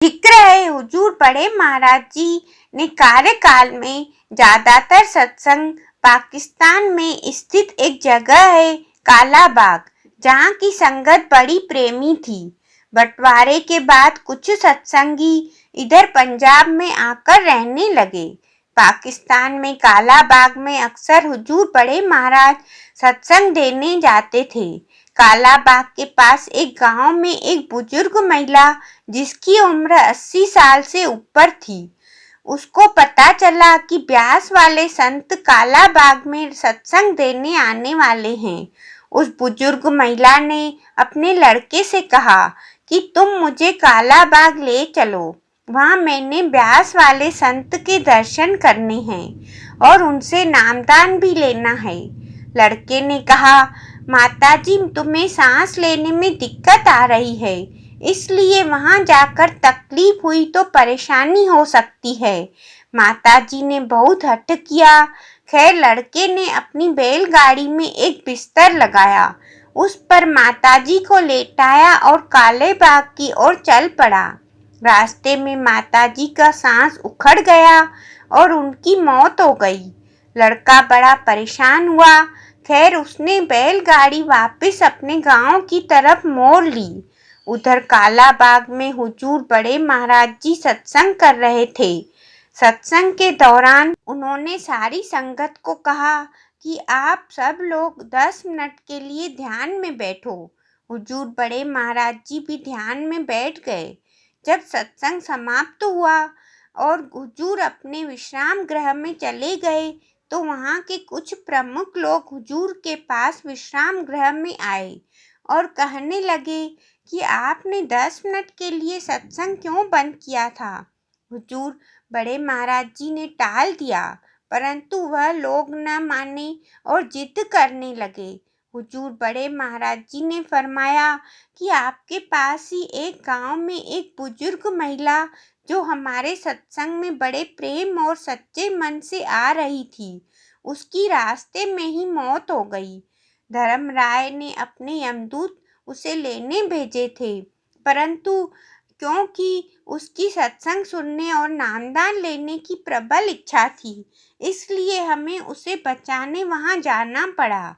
जिक्र है हुजूर बड़े महाराज जी ने कार्यकाल में ज्यादातर सत्संग पाकिस्तान में स्थित एक जगह है काला बाग, जहाँ की संगत बड़ी प्रेमी थी। बंटवारे के बाद कुछ सत्संगी इधर पंजाब में आकर रहने लगे। पाकिस्तान में काला बाग में अक्सर हुजूर बड़े महाराज सत्संग देने जाते थे। काला बाग के पास एक गांव में एक बुजुर्ग महिला जिसकी उम्र 80 साल से ऊपर थी। उसको पता चला कि ब्यास वाले संत काला बाग में सत्संग देने आने वाले हैं। उस बुजुर्ग महिला ने अपने लड़के से कहा कि तुम मुझे काला बाग ले चलो, वहाँ मैंने ब्यास वाले संत के दर्शन करने हैं और उनसे नामदान भी लेना है। लड़के ने कहा, माताजी तुम्हें सांस लेने में दिक्कत आ रही है, इसलिए वहां जाकर तकलीफ हुई तो परेशानी हो सकती है। माताजी ने बहुत हठ किया। खैर लड़के ने अपनी बैलगाड़ी में एक बिस्तर लगाया, उस पर माताजी को लेटाया और काले बाग की ओर चल पड़ा। रास्ते में माताजी का सांस उखड़ गया और उनकी मौत हो गई। लड़का बड़ा परेशान हुआ। खैर उसने बैलगाड़ी वापस अपने गांव की तरफ मोड़ ली। उधर काला बाग में हुजूर बड़े महाराज जी सत्संग कर रहे थे। सत्संग के दौरान उन्होंने सारी संगत को कहा कि आप सब लोग 10 मिनट के लिए ध्यान में बैठो। हुजूर बड़े महाराज जी भी ध्यान में बैठ गए। जब सत्संग समाप्त हुआ और हुजूर अपने विश्राम गृह में चले गए तो वहाँ के कुछ प्रमुख लोग हुजूर के पास विश्राम गृह में आए और कहने लगे कि आपने 10 मिनट के लिए सत्संग क्यों बंद किया था। हुजूर बड़े महाराज जी ने टाल दिया, परंतु वह लोग न माने और जिद करने लगे। हुजूर बड़े महाराज जी ने फरमाया कि आपके पास ही एक गांव में एक बुजुर्ग महिला जो हमारे सत्संग में बड़े प्रेम और सच्चे मन से आ रही थी, उसकी रास्ते में ही मौत हो गई। धर्मराय ने अपने यमदूत उसे लेने भेजे थे, परंतु क्योंकि उसकी सत्संग सुनने और नामदान लेने की प्रबल इच्छा थी, इसलिए हमें उसे बचाने वहां जाना पड़ा।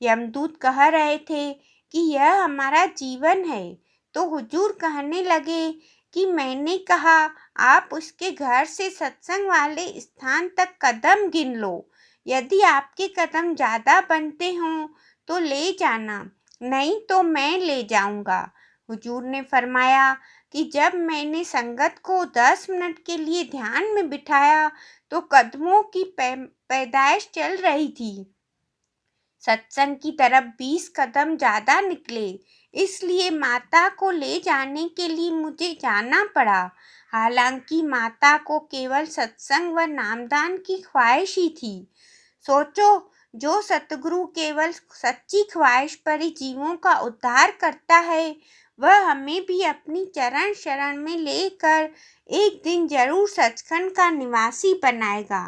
यमदूत कह रहे थे कि यह हमारा जीवन है, तो हुजूर कहने लगे कि मैंने कहा आप उसके घर से सत्संग वाले स्थान तक कदम गिन लो। यदि आपके कदम ज़्यादा बनते हों तो ले जाना, नहीं तो मैं ले जाऊंगा। हुजूर ने फरमाया कि जब मैंने संगत को 10 मिनट के लिए ध्यान में बिठाया तो कदमों की पैदाइश चल रही थी। सत्संग की तरफ 20 कदम ज़्यादा निकले, इसलिए माता को ले जाने के लिए मुझे जाना पड़ा। हालांकि माता को केवल सत्संग व नामदान की ख्वाहिश ही थी। सोचो, जो सतगुरु केवल सच्ची ख्वाहिश पर ही जीवों का उद्धार करता है, वह हमें भी अपनी चरण शरण में लेकर एक दिन जरूर सचखंड का निवासी बनाएगा।